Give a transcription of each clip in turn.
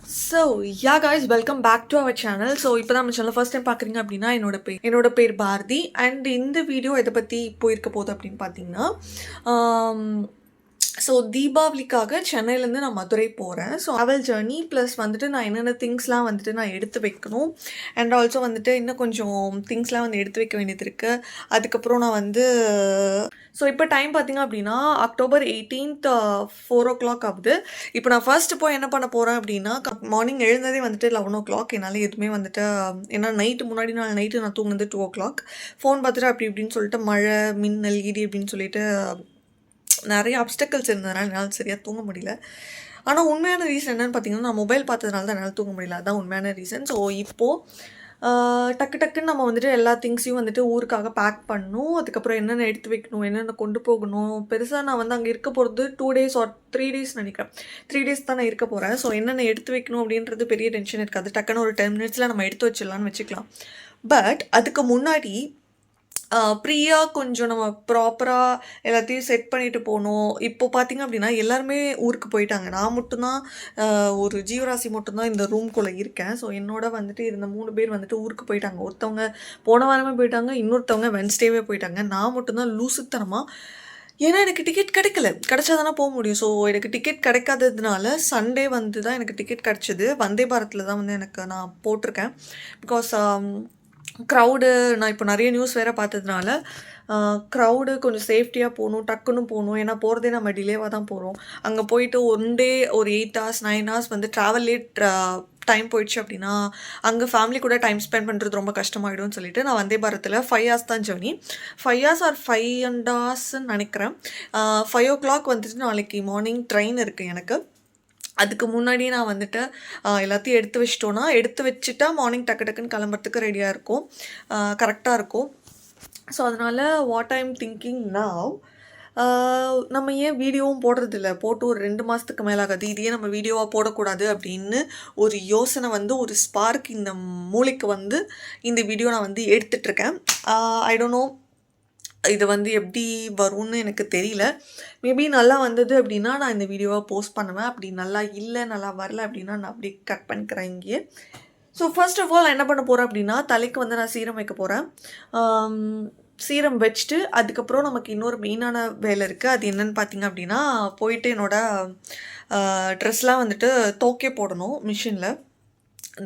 Guys, welcome back to our channel. இப்போ தான் நம்ம சேனல் ஃபர்ஸ்ட் டைம் பார்க்குறீங்க அப்படின்னா என்னோட பேர் பாரதி. அண்ட் இந்த வீடியோ எதை பற்றி போயிருக்க போகுது அப்படின்னு பார்த்தீங்கன்னா, தீபாவளிக்காக சென்னையிலேருந்து நான் மதுரை போகிறேன். ட்ராவல் ஜேர்னி ப்ளஸ் வந்துட்டு நான் என்னென்ன திங்ஸ்லாம் வந்துட்டு நான் எடுத்து வைக்கணும். அண்ட் ஆல்சோ வந்துட்டு இன்னும் கொஞ்சம் திங்ஸ்லாம் வந்து எடுத்து வைக்க வேண்டியது இருக்குது. அதுக்கப்புறம் நான் வந்து இப்போ டைம் பார்த்திங்க அப்படின்னா அக்டோபர் 18th 4 o'clock ஆகுது. இப்போ நான் ஃபர்ஸ்ட் போய் என்ன பண்ண போகிறேன் அப்படின்னா, மார்னிங் எழுந்ததே வந்துட்டு 11 o'clock. என்னால் எதுவுமே வந்துட்டு ஏன்னா முன்னாடி நாள் நைட்டு நான் தூங்குனது 2 o'clock. ஃபோன் பார்த்துட்டு அப்படி இப்படின்னு சொல்லிட்டு மழை மின்னல் இடி அப்படின்னு சொல்லிட்டு நிறைய அப்டக்கல்ஸ் இருந்ததுனால என்னால் சரியாக தூங்க முடியல. ஆனால் உண்மையான ரீசன் என்னென்னு பார்த்தீங்கன்னா, நான் மொபைல் பார்த்ததுனால தான் என்னால் தூங்க முடியல. அதுதான் உண்மையான ரீசன். இப்போது டக்குன்னு நம்ம வந்துட்டு எல்லா திங்ஸையும் வந்துட்டு ஊருக்காக பேக் பண்ணணும். அதுக்கப்புறம் என்னென்ன எடுத்து வைக்கணும், என்னென்ன கொண்டு போகணும். பெருசாக நான் வந்து அங்கே இருக்க போகிறது 2 days or 3 days நினைக்கிறேன். 3 days தான் நான் இருக்க போகிறேன். என்னென்ன எடுத்து வைக்கணும் அப்படின்றது பெரிய டென்ஷன் இருக்காது. டக்குன்னு ஒரு 10 minutes நம்ம எடுத்து வச்சிடலான்னு வச்சுக்கலாம். பட் அதுக்கு முன்னாடி ப்ரீயாக கொஞ்சம் நம்ம ப்ராப்பராக எல்லாத்தையும் செட் பண்ணிட்டு போகணும். இப்போ பார்த்திங்க அப்படின்னா எல்லாருமே ஊருக்கு போயிட்டாங்க. நான் மட்டும்தான் ஒரு ஜீவராசி மட்டும்தான் இந்த ரூம்குள்ளே இருக்கேன். என்னோட வந்துட்டு இருந்த 3 பேர் வந்துட்டு ஊருக்கு போயிட்டாங்க. ஒருத்தவங்க போன வாரமே போயிட்டாங்க, இன்னொருத்தவங்க வென்ஸ்டேவே போயிட்டாங்க. நான் மட்டும்தான் லூசுத்தனமாக, ஏன்னா எனக்கு டிக்கெட் கிடைக்கல. கிடச்சா தானே போக முடியும். எனக்கு டிக்கெட் கிடைக்காததுனால சண்டே வந்து தான் எனக்கு டிக்கெட் கிடச்சிது. வந்தே பாரத்தில் தான் வந்து நான் போட்டிருக்கேன். பிகாஸ் க்ரௌடு நான் இப்போ நிறைய நியூஸ் வேறு பார்த்ததுனால க்ரௌடு கொஞ்சம் சேஃப்டியாக போகணும், டக்குன்னு போகணும். ஏன்னா போகிறதே நம்ம டிலேவாக தான் போகிறோம். அங்கே போயிட்டு 1 day ஒரு 8 hours 9 hours வந்து ட்ராவல்லே டைம் போயிடுச்சு அப்படின்னா அங்கே ஃபேமிலி கூட டைம் ஸ்பெண்ட் பண்ணுறது ரொம்ப கஷ்டமாயிடும்னு சொல்லிட்டு நான் வந்தே பாரத்தில் 5 hours தான் ஜர்னி. 5 hours or 5.5 hours நினைக்கிறேன். 5 o'clock வந்துட்டு நாளைக்கு மார்னிங் ட்ரெயின் இருக்குது எனக்கு. அதுக்கு முன்னாடியே நான் வந்துட்டு எல்லாத்தையும் எடுத்து வச்சுட்டா மார்னிங் டக்குன்னு கிளம்புறதுக்கு ரெடியாக இருக்கும், கரெக்டாக இருக்கும். அதனால் what I am thinking now, நம்ம ஏன் வீடியோவும் போடுறதில்ல, போட்டு ஒரு 2 மாதத்துக்கு மேலே ஆகாது, இதையே நம்ம வீடியோவாக போடக்கூடாது அப்படின்னு ஒரு யோசனை வந்து ஒரு ஸ்பார்க் இந்த மூளைக்கு வந்து இந்த வீடியோ நான் வந்து எடுத்துகிட்ருக்கேன். ஐ டோன்ட் நோ இது வந்து எப்படி வரும்னு எனக்கு தெரியல. மேபி நல்லா வந்தது அப்படின்னா நான் இந்த வீடியோவை போஸ்ட் பண்ணுவேன். அப்படி நல்லா வரல அப்படின்னா நான் அப்படியே கட் பண்ணிக்கிறேன் இங்கேயே. ஃபர்ஸ்ட் ஆஃப் ஆல் நான் என்ன பண்ண போகிறேன் அப்படின்னா, தலைக்கு வந்து நான் சீரம் வைக்க போகிறேன். சீரம் வச்சுட்டு அதுக்கப்புறம் நமக்கு இன்னொரு மெயினான வேலை இருக்குது. அது என்னென்னு பார்த்தீங்க அப்படின்னா, போயிட்டு என்னோடய ட்ரெஸ்லாம் வந்துட்டு தோக்கே போடணும் மிஷினில்.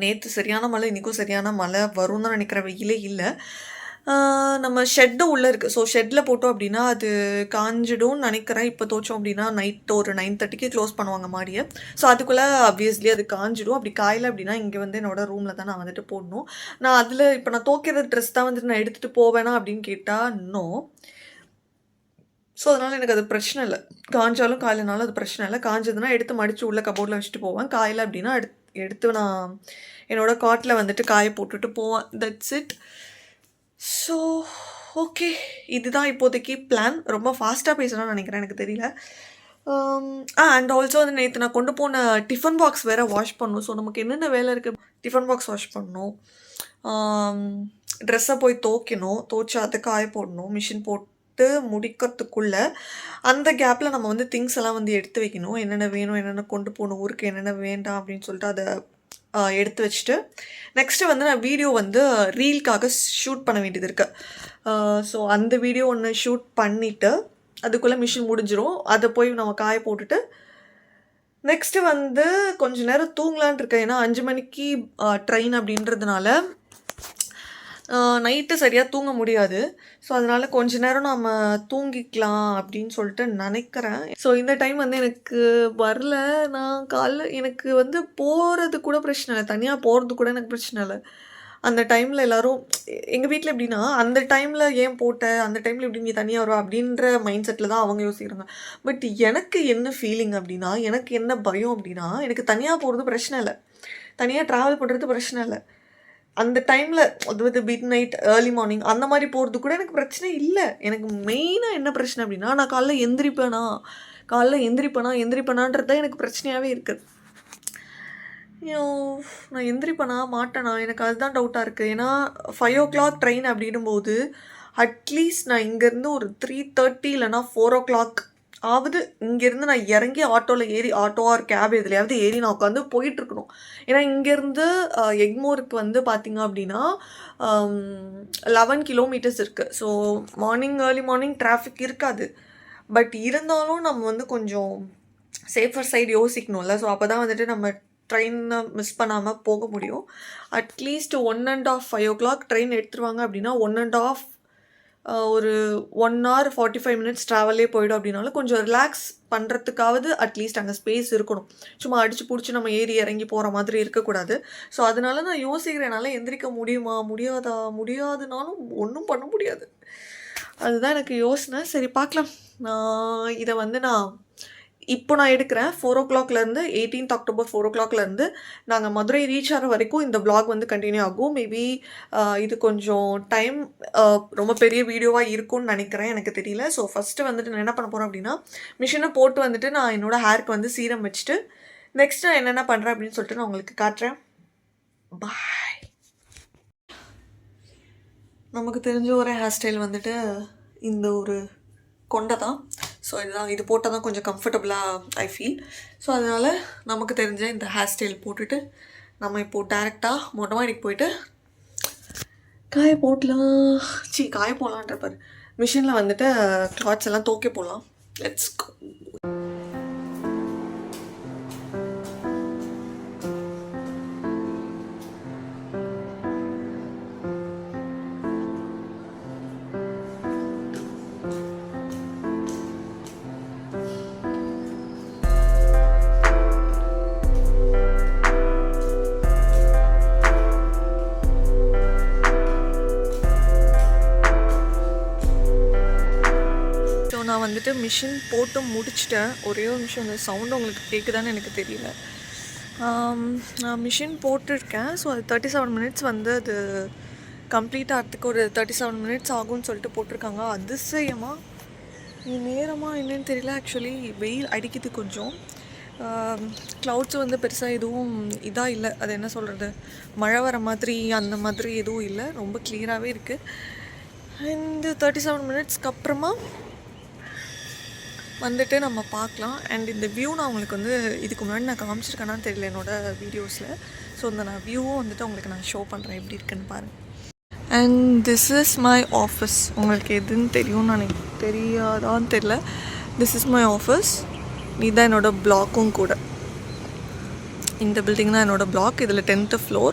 நேற்று சரியான மழை, இன்றைக்கும் சரியான மழை வரும்னு தான் நினைக்கிற, வெயிலே இல்லை. நம்ம ஷெட்டு உள்ளே இருக்குது. ஷெட்டில் போட்டோம் அப்படின்னா அது காஞ்சிடும்னு நினைக்கிறேன். இப்போ தோச்சோம் அப்படின்னா நைட்டு ஒரு 9:30க்கு க்ளோஸ் பண்ணுவாங்க மாடியை. அதுக்குள்ளே ஆப்வியஸ்லி அது காஞ்சிடும். அப்படி காயலை அப்படின்னா இங்கே வந்து என்னோடய ரூமில் தான் நான் வந்துட்டு போடணும். நான் அதில் இப்போ நான் தோக்கிற ட்ரெஸ் தான் வந்துட்டு நான் எடுத்துகிட்டு போவேனா அப்படின்னு கேட்டால் இன்னும். அதனால் எனக்கு அது பிரச்சனை இல்லை. காஞ்சாலும் காயலைனாலும் அது பிரச்சனை இல்லை. காஞ்சதுன்னா எடுத்து மடித்து உள்ள கபோர்டில் வச்சுட்டு போவேன். காயலை அப்படின்னா எடுத்து நான் என்னோடய காட்டில் வந்துட்டு காய போட்டுட்டு போவேன். That's it. ஓகே, இதுதான் இப்போதைக்கு பிளான். ரொம்ப ஃபாஸ்ட்டாக பேசணும்னு நினைக்கிறேன், எனக்கு தெரியல. அண்ட் ஆல்சோ வந்து நேற்று நான் கொண்டு போன டிஃபன் பாக்ஸ் வேறு வாஷ் பண்ணணும். நமக்கு என்னென்ன வேலை இருக்குது, டிஃபன் பாக்ஸ் வாஷ் பண்ணணும், ட்ரெஸ்ஸை போய் துவைச்சு அதை காய போடணும், மிஷின் போட்டு முடிக்கிறதுக்குள்ளே அந்த கேப்பில் நம்ம வந்து திங்ஸ் எல்லாம் வந்து எடுத்து வைக்கணும். என்னென்ன வேணும், என்னென்ன கொண்டு போகணும், ஊருக்கு என்னென்ன வேண்டாம் அப்படின்னு சொல்லிட்டு அதை எடுத்து வச்சுட்டு நெக்ஸ்ட்டு வந்து நான் வீடியோ வந்து ரீல்காக ஷூட் பண்ண வேண்டியது இருக்குது. அந்த வீடியோ ஒன்று ஷூட் பண்ணிவிட்டு அதுக்குள்ளே மிஷின் முடிஞ்சிடும். அதை போய் நம்ம காய போட்டுட்டு நெக்ஸ்ட்டு வந்து கொஞ்சம் நேரம் தூங்கலான் இருக்கேன். ஏன்னா 5 மணிக்கு ட்ரெயின் அப்படின்றதுனால நைட்டு சரியாக தூங்க முடியாது. அதனால் கொஞ்ச நேரம் நம்ம தூங்கிக்கலாம் அப்படின்னு சொல்லிட்டு நினைக்கிறேன். இந்த டைம் வந்து எனக்கு வரல. நான் காலைல எனக்கு வந்து போகிறது கூட பிரச்சனை இல்லை, தனியாக போகிறது கூட எனக்கு பிரச்சனை இல்லை. அந்த டைமில் எல்லோரும் எங்கள் வீட்டில் எப்படின்னா, அந்த டைமில் ஏன் போட்ட, அந்த டைமில் எப்படி நீ தனியாக வருவா அப்படின்ற மைண்ட் செட்டில் தான் அவங்க யோசிக்கிறாங்க. பட் எனக்கு என்ன ஃபீலிங் அப்படின்னா, எனக்கு என்ன பயம் அப்படின்னா, எனக்கு தனியாக போகிறது பிரச்சனை இல்லை, தனியாக ட்ராவல் பண்ணுறது பிரச்சனை இல்லை. அந்த டைமில் அது மிட் நைட் ஏர்லி மார்னிங் அந்த மாதிரி போகிறது கூட எனக்கு பிரச்சனை இல்லை. எனக்கு மெயினாக என்ன பிரச்சனை அப்படின்னா, நான் காலைல எந்திரிப்பேனான்றது தான் எனக்கு பிரச்சனையாகவே இருக்குது. நான் எந்திரிப்பேனா மாட்டேனா, எனக்கு அதுதான் டவுட்டாக இருக்குது. ஏன்னா 5 o'clock ட்ரெயின் அப்படின்னும் போது அட்லீஸ்ட் நான் இங்கேருந்து ஒரு 3:30 இல்லைனா 4 o'clock ஆவது இங்கேருந்து நான் இறங்கி ஆட்டோவில் ஏறி ஆட்டோ ஆர் கேப் எதுலையாவது ஏறி நான் உட்காந்து போயிட்டுருக்கணும். ஏன்னா இங்கேருந்து எக்மோருக்கு வந்து பார்த்திங்க அப்படின்னா 11 கிலோமீட்டர்ஸ் இருக்குது. ஸோ ஏர்லி மார்னிங் டிராஃபிக் இருக்காது. பட் இருந்தாலும் நம்ம வந்து கொஞ்சம் சேஃபர் சைடு யோசிக்கணும்ல. ஸோ அப்போ தான் வந்துட்டு நம்ம ட்ரெயினை மிஸ் பண்ணாமல் போக முடியும். அட்லீஸ்ட் 1.5 5 o'clock ட்ரெயின் எடுத்துருவாங்க அப்படின்னா 1.5 ஒரு 1 hour 45 minutes ட்ராவலே போயிடும். அப்படின்னாலும் கொஞ்சம் ரிலாக்ஸ் பண்ணுறதுக்காவது அட்லீஸ்ட் அங்கே ஸ்பேஸ் இருக்கணும். சும்மா அடித்து பிடிச்சி நம்ம ஏறி இறங்கி போகிற மாதிரி இருக்கக்கூடாது. ஸோ அதனால நான் யோசிக்கிறேன், என்னால் எந்திரிக்க முடியுமா முடியாதுனாலும் ஒன்றும் பண்ண முடியாது. அதுதான் எனக்கு யோசனை. சரி பார்க்கலாம். இதை வந்து இப்போ நான் எடுக்கிறேன் 4 o'clockலேருந்து 18th October 4 o'clockலேருந்து நாங்கள் மதுரை ரீச் ஆகிற வரைக்கும் இந்த vlog வந்து கண்டினியூ ஆகும். மேபி இது கொஞ்சம் டைம் ரொம்ப பெரிய வீடியோவாக இருக்கும்னு நினைக்கிறேன், எனக்கு தெரியல. ஸோ ஃபஸ்ட்டு வந்துட்டு நான் என்ன பண்ண போகிறேன் அப்படின்னா, மிஷினை போட்டு வந்துட்டு நான் என்னோடய ஹேருக்கு வந்து சீரம் வச்சுட்டு நெக்ஸ்ட் நான் என்னென்ன பண்ணுறேன் அப்படின்னு சொல்லிட்டு நான் உங்களுக்கு காட்டுறேன். பாய். நமக்கு தெரிஞ்ச ஒரு ஹேர் ஸ்டைல் வந்துட்டு இந்த ஒரு கொண்டை தான். ஸோ இது போட்டால் தான் கொஞ்சம் கம்ஃபர்டபுளாக ஐ ஃபீல். ஸோ அதனால் நமக்கு தெரிஞ்ச இந்த ஹேர் ஸ்டைல் போட்டுட்டு நம்ம இப்போது டேரெக்டாக மொட்டை மாடிக்கு போயிட்டு காய போடலான்றப்பார் மிஷினில் வந்துட்டு கிளாத்ஸ் எல்லாம் துவைக்க போடலாம். Let's go. நான் வந்துட்டு மிஷின் போட்டு முடிச்சிட்டேன். ஒரே ஒரு நிமிஷம் அந்த சவுண்டு உங்களுக்கு கேட்குதான்னு எனக்கு தெரியல. நான் மிஷின் போட்டிருக்கேன். ஸோ அது 37 minutes வந்து அது கம்ப்ளீட் ஆகிறதுக்கு ஒரு 37 minutes ஆகும்னு சொல்லிட்டு போட்டிருக்காங்க. அதிசயமாக நேரமாக என்னன்னு தெரியல. ஆக்சுவலி வெயில் அடிக்குது கொஞ்சம். க்ளவுட்ஸ் வந்து பெருசாக எதுவும் இதாக இல்லை. அது என்ன சொல்கிறது, மழை வர மாதிரி அந்த மாதிரி எதுவும் இல்லை. ரொம்ப கிளியராகவே இருக்குது. இந்த 37 minutesக்கு அப்புறமா வந்துட்டு நம்ம பார்க்கலாம். அண்ட் இந்த வியூ நான் உங்களுக்கு வந்து இதுக்கு முன்னாடி நான் காமிச்சிருக்கேனான்னு தெரியல என்னோடய வீடியோஸில். ஸோ இந்த நான் வியூவும் வந்துட்டு உங்களுக்கு நான் ஷோ பண்ணுறேன் எப்படி இருக்குன்னு பாருங்கள். And this is my office. உங்களுக்கு எதுன்னு தெரியும்னு எனக்கு தெரியாதான்னு தெரியல. This is my office. இதுதான் என்னோடய பிளாக்கும் கூட. இந்த பில்டிங் தான் என்னோடய பிளாக். இதில் 10th floor.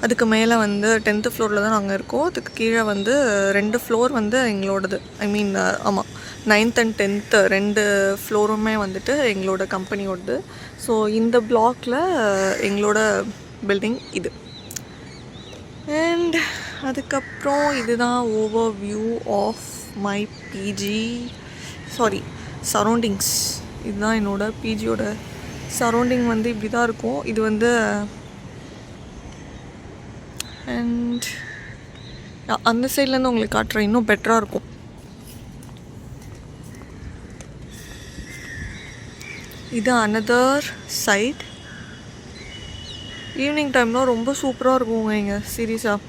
அதுக்கு மேலே வந்து 10th floorல தான் நாங்கள் இருக்கோம். அதுக்கு கீழே வந்து 2 floor வந்து எங்களோடது. ஆமாம், 9th and 10th 2 ஃப்ளோருமே வந்துட்டு எங்களோட கம்பெனியோடது. ஸோ இந்த பிளாக்கில் எங்களோட பில்டிங் இது. அண்ட் அதுக்கப்புறம் இதுதான் overview of my surroundings. இதுதான் என்னோடய பிஜியோட சரௌண்டிங் வந்து இப்படி தான் இருக்கும். இது வந்து அண்ட் அந்த சைட்லேருந்து உங்களுக்கு காட்டுறேன், இன்னும் பெட்டராக இருக்கும். இது அனதர் சைட். ஈவினிங் டைம்லாம் ரொம்ப சூப்பராக இருக்குங்க இங்கே, சீரியஸாக.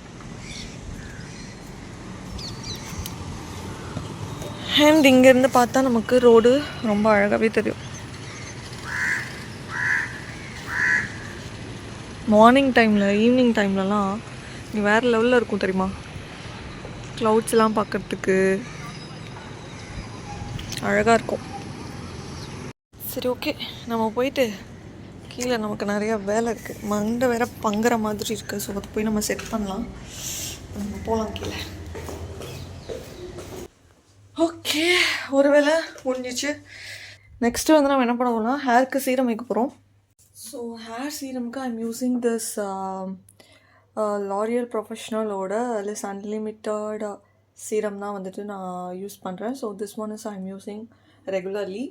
அண்ட் இங்கேருந்து பார்த்தா நமக்கு ரோடு ரொம்ப அழகாகவே தெரியும். மார்னிங் டைமில் ஈவினிங் டைம்லலாம் இங்கே வேறு லெவலில் இருக்கும் தெரியுமா. க்ளவுட்ஸ்லாம் பார்க்குறதுக்கு அழகாக இருக்கும். சரி, ஓகே, நம்ம போயிட்டு கீழே நமக்கு நிறையா வேலை இருக்குது. மண்டை வேற பங்குற மாதிரி இருக்குது. ஸோ அதை போய் நம்ம செட் பண்ணலாம். நம்ம போகலாம் கீழே. ஓகே, ஒரு வேலை முடிஞ்சிச்சு. நெக்ஸ்ட்டு வந்து நம்ம என்ன பண்ண போகிறோம்னா ஹேருக்கு சீரம் வைக்க போகிறோம். ஸோ ஹேர் சீரமுக்கு ஐம் யூஸிங் திஸ் L'Oreal ப்ரொஃபஷ்னலோட லிஸ் அன்லிமிட்டட் சீரம் தான் வந்துட்டு நான் யூஸ் பண்ணுறேன். So this one is I'm using regularly.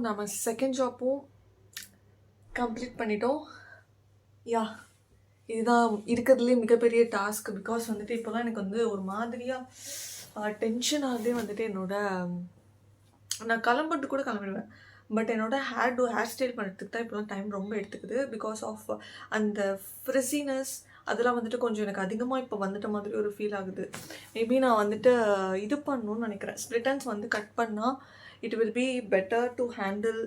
நம்ம செகண்ட் ஜாப்பும் கம்ப்ளீட் பண்ணிட்டோம். யா இதுதான் இருக்கிறதுலே மிகப்பெரிய டாஸ்க். பிகாஸ் வந்துட்டு இப்போலாம் எனக்கு வந்து ஒரு மாதிரியாக டென்ஷன் ஆகுதே வந்துட்டு நான் கிளம்பிட்டு கூட கிளம்பிடுவேன். பட் ஹேர் ஸ்டைல் பண்ணுறதுக்கு தான் இப்போலாம் டைம் ரொம்ப எடுத்துக்குது. பிகாஸ் ஆஃப் அந்த ஃப்ரிஸினஸ் அதெல்லாம் வந்துட்டு கொஞ்சம் எனக்கு அதிகமாக இப்போ வந்துட்ட மாதிரி ஒரு ஃபீல் ஆகுது. மேபி நான் வந்துட்டு இது பண்ணணும்னு நினைக்கிறேன். ஸ்ப்ளிட்டன்ஸ் வந்து கட் பண்ணால் it will be better to handle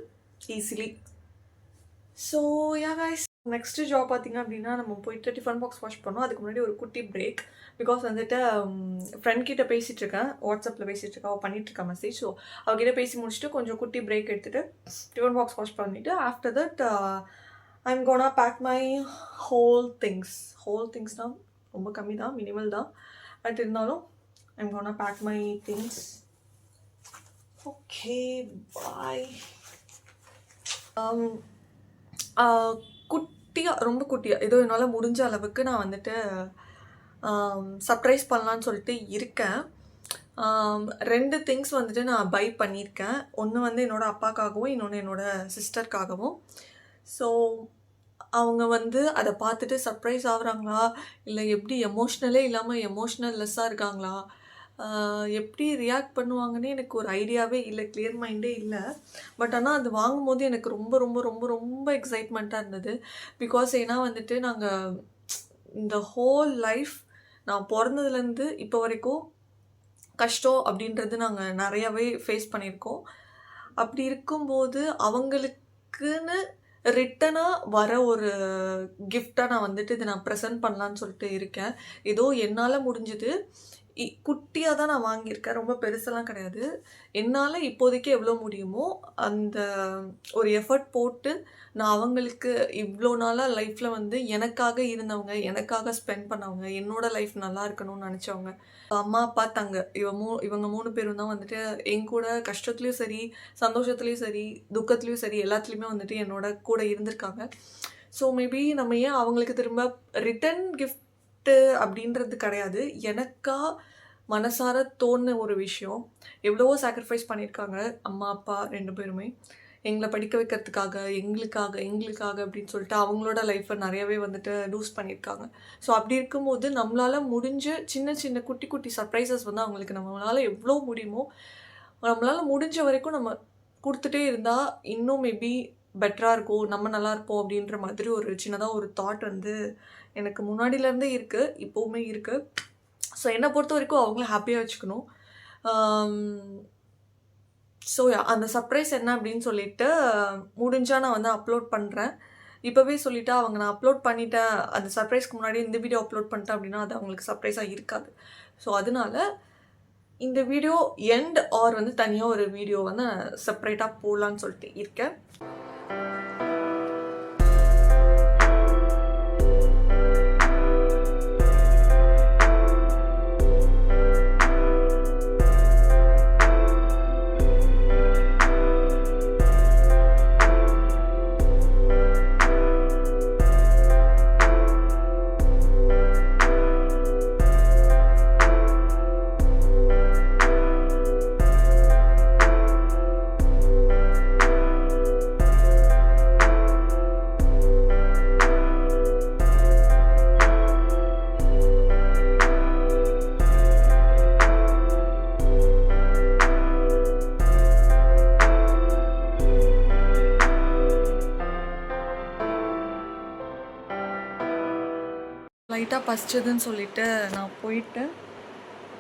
easily. So yeah guys, next job பார்த்திங்க அப்படின்னா நம்ம போயிட்டு டிஃபன் பாக்ஸ் வாஷ் பண்ணோம். அதுக்கு முன்னாடி ஒரு குட்டி பிரேக். பிகாஸ் வந்துட்டு ஃப்ரெண்ட் கிட்ட பேசிகிட்ருக்கேன், வாட்ஸ்அப்பில் பேசிகிட்ருக்கேன், அவள் பண்ணிகிட்ருக்கா மெசேஜ். ஸோ அவகிட்ட பேசி முடிச்சுட்டு கொஞ்சம் குட்டி பிரேக் எடுத்துகிட்டு டிஃபன் பாக்ஸ் வாஷ் பண்ணிவிட்டு after that I'm gonna pack my whole திங்ஸ்னால் ரொம்ப கம்மி தான், மினிமல் தான். பட் இருந்தாலும் I'm gonna pack my things. Okay bye. ரொம்ப குட்டியாக ஏதோ என்னால் முடிஞ்ச அளவுக்கு நான் வந்துட்டு சர்ப்ரைஸ் பண்ணலான்னு சொல்லிட்டு இருக்கேன். 2 திங்ஸ் வந்துட்டு நான் பை பண்ணியிருக்கேன். ஒன்று வந்து என்னோடய அப்பாக்காகவும், இன்னொன்று என்னோடய சிஸ்டருக்காகவும். ஸோ அவங்க வந்து அதை பார்த்துட்டு சர்ப்ரைஸ் ஆகுறாங்களா, இல்லை எப்படி எமோஷ்னலே இல்லாமல் எமோஷ்னல்லெஸ்ஸாக இருக்காங்களா, எப்படி ரியாக்ட் பண்ணுவாங்கன்னு எனக்கு ஒரு ஐடியாவே இல்லை, கிளியர் மைண்டே இல்லை. பட் ஆனால் அது வாங்கும்போது எனக்கு ரொம்ப ரொம்ப ரொம்ப ரொம்ப எக்ஸைட்மெண்ட்டாக இருந்தது. பிகாஸ் ஏன்னா வந்துட்டு நாங்கள் இந்த ஹோல் லைஃப் நான் பிறந்ததுலேருந்து இப்போ வரைக்கும் கஷ்டம் அப்படின்றது நாங்கள் நிறையாவே ஃபேஸ் பண்ணியிருக்கோம். அப்படி இருக்கும்போது அவங்களுக்குன்னு ரிட்டனாக வர ஒரு கிஃப்டாக நான் வந்துட்டு இதை நான் ப்ரெசென்ட் பண்ணலான்னு சொல்லிட்டு இருக்கேன். ஏதோ என்னால் முடிஞ்சது குட்டியாக தான் நான் வாங்கியிருக்கேன், ரொம்ப பெருசெல்லாம் கிடையாது. என்னால் இப்போதைக்கு எவ்வளோ முடியுமோ அந்த ஒரு எஃபர்ட் போட்டு நான் அவங்களுக்கு இவ்வளோ நாளாக லைஃப்பில் வந்து எனக்காக இருந்தவங்க, எனக்காக ஸ்பெண்ட் பண்ணவங்க, என்னோடய லைஃப் நல்லா இருக்கணும்னு நினச்சவங்க, அம்மா அப்பா தங்க இவங்க 3 பேரும் தான் வந்துட்டு என் கூட கஷ்டத்துலேயும் சரி, சந்தோஷத்துலேயும் சரி, துக்கத்துலேயும் சரி, எல்லாத்துலேயுமே வந்துட்டு என்னோட கூட இருந்திருக்காங்க. ஸோ மேபி நம்ம ஏன் அவங்களுக்கு திரும்ப ரிட்டன் கிஃப்ட்டு அப்படின்றது கிடையாது, எனக்கா மனசார தோணுன ஒரு விஷயம். எவ்வளவோ சாக்ரிஃபைஸ் பண்ணியிருக்காங்க அம்மா அப்பா 2 பேருமே எங்களை படிக்க வைக்கிறதுக்காக, எங்களுக்காக அப்படின்னு சொல்லிட்டு அவங்களோட லைஃப்பை நிறையவே வந்துட்டு லூஸ் பண்ணியிருக்காங்க. ஸோ அப்படி இருக்கும்போது நம்மளால் முடிஞ்ச சின்ன சின்ன குட்டி குட்டி சர்ப்ரைசஸ் வந்து அவங்களுக்கு நம்மளால் எவ்வளோ முடியுமோ நம்மளால் முடிஞ்ச வரைக்கும் நம்ம கொடுத்துட்டே இருந்தால் இன்னும் மேபி பெட்டராக இருக்கும், நம்ம நல்லா இருப்போம் அப்படின்ற மாதிரி ஒரு சின்னதாக ஒரு தாட் வந்து எனக்கு முன்னாடியிலேருந்தே இருக்குது, இப்போவுமே இருக்குது. ஸோ என்னை பொறுத்த வரைக்கும் அவங்கள ஹாப்பியாக வச்சுக்கணும். ஸோ அந்த சர்ப்ரைஸ் என்ன அப்படின்னு சொல்லிட்டு முடிஞ்சால் நான் வந்து அப்லோட் பண்ணுறேன். இப்போவே சொல்லிவிட்டு அவங்க நான் அப்லோட் பண்ணிட்டேன், அந்த சர்ப்ரைஸ்க்கு முன்னாடி இந்த வீடியோ அப்லோட் பண்ணிட்டேன் அப்படின்னா அது அவங்களுக்கு சர்ப்ரைஸாக இருக்காது. ஸோ அதனால இந்த வீடியோ எண்ட் ஆர் வந்து தனியாக ஒரு வீடியோ வந்து செப்பரேட்டாக போடலான்னு சொல்லிட்டு இருக்கேன். லைட்டாக பசிச்சதுன்னு சொல்லிட்டு நான் போயிட்டு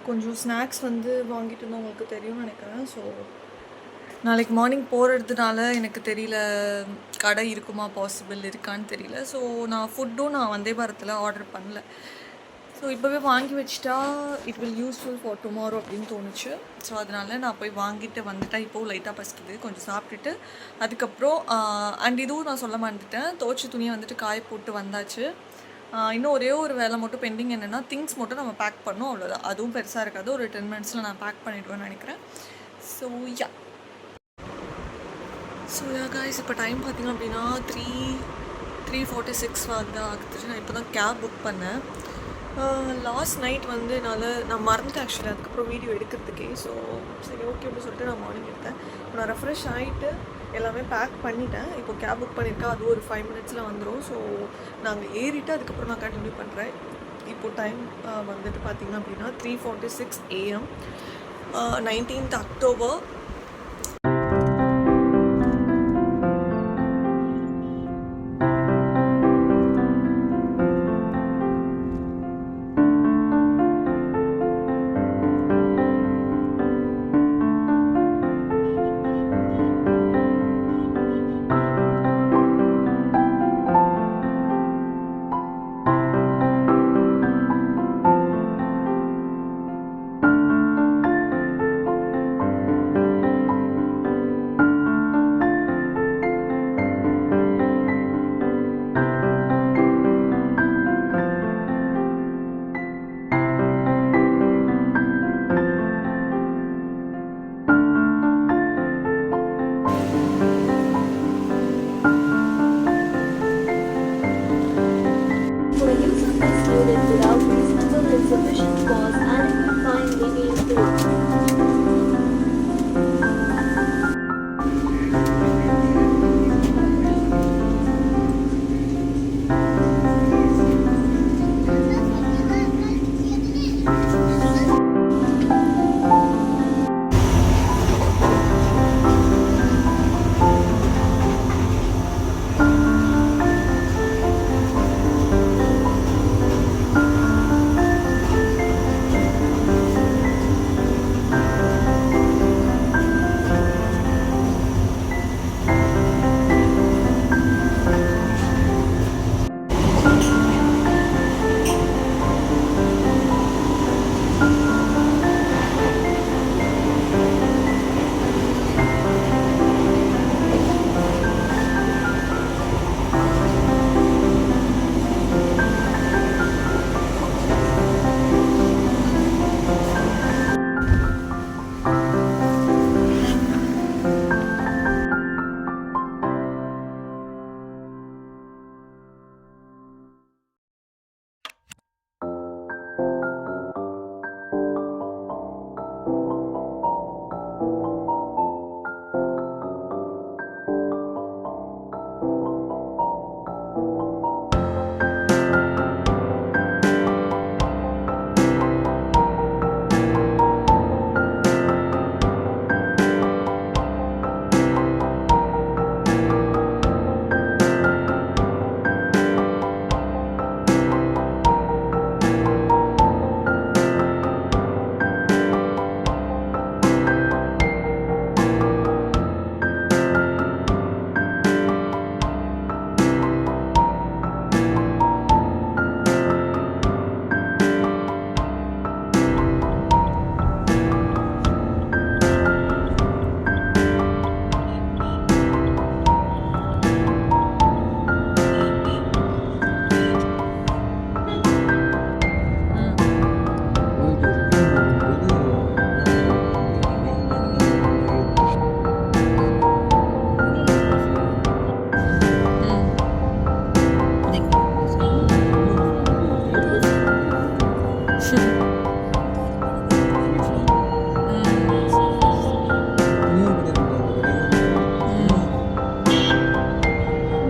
கொஞ்சம் ஸ்நாக்ஸ் வந்து வாங்கிட்டு வந்து உங்களுக்கு தெரியும்னு நினைக்கிறேன். ஸோ நாளைக்கு மார்னிங் போகிறதுனால எனக்கு தெரியல கடை இருக்குமா, பாசிபிள் இருக்கான்னு தெரியல. ஸோ நான் ஃபுட்டும் நான் வந்தே பாரத்தில் ஆர்டர் பண்ணல. ஸோ இப்போவே வாங்கி வச்சுட்டா it will useful for tomorrow அப்படின்னு தோணுச்சு. ஸோ அதனால் நான் போய் வாங்கிட்டு வந்துட்டேன். இப்போது லைட்டாக பசிக்குது, கொஞ்சம் சாப்பிட்டுட்டு அதுக்கப்புறம் அண்ட் இதுவும் நான் சொல்ல மாட்டேன், துவைச்ச துணியை வந்துட்டு காய போட்டு வந்தாச்சு. இன்னும் ஒரே ஒரு வேலை மட்டும் பெண்டிங், என்னென்னா திங்ஸ் மட்டும் நம்ம பேக் பண்ணோம், அவ்வளோதான். அதுவும் பெருசாக இருக்காது, ஒரு 10 மினிட்ஸில் நான் பேக் பண்ணிவிடுவேன்னு நினைக்கிறேன். ஸோ யா காய்ஸ், இப்போ டைம் பார்த்திங்க அப்படின்னா 3:46 வந்து ஆகுது. நான் இப்போ தான் கேப் புக் பண்ணேன். லாஸ்ட் நைட் வந்து நான் மறந்துட்டேன் ஆக்சுவலி, அதுக்கப்புறம் வீடியோ எடுக்கிறதுக்கே. ஸோ சரி ஓகே அப்படின்னு சொல்லிட்டு நான் மார்னிங் எடுத்தேன். நான் ரெஃப்ரெஷ் ஆகிட்டு எல்லாமே பேக் பண்ணிட்டேன். இப்போ கேப் புக் பண்ணியிருக்கேன், அது ஒரு 5 மினிட்ஸில் வந்துடும். ஸோ நாங்கள் ஏறிட்டு அதுக்கப்புறம் நான் கண்டினியூ பண்ணுறேன். இப்போ டைம் வந்துட்டு பார்த்திங்க அப்படின்னா 3:46 AM 19th October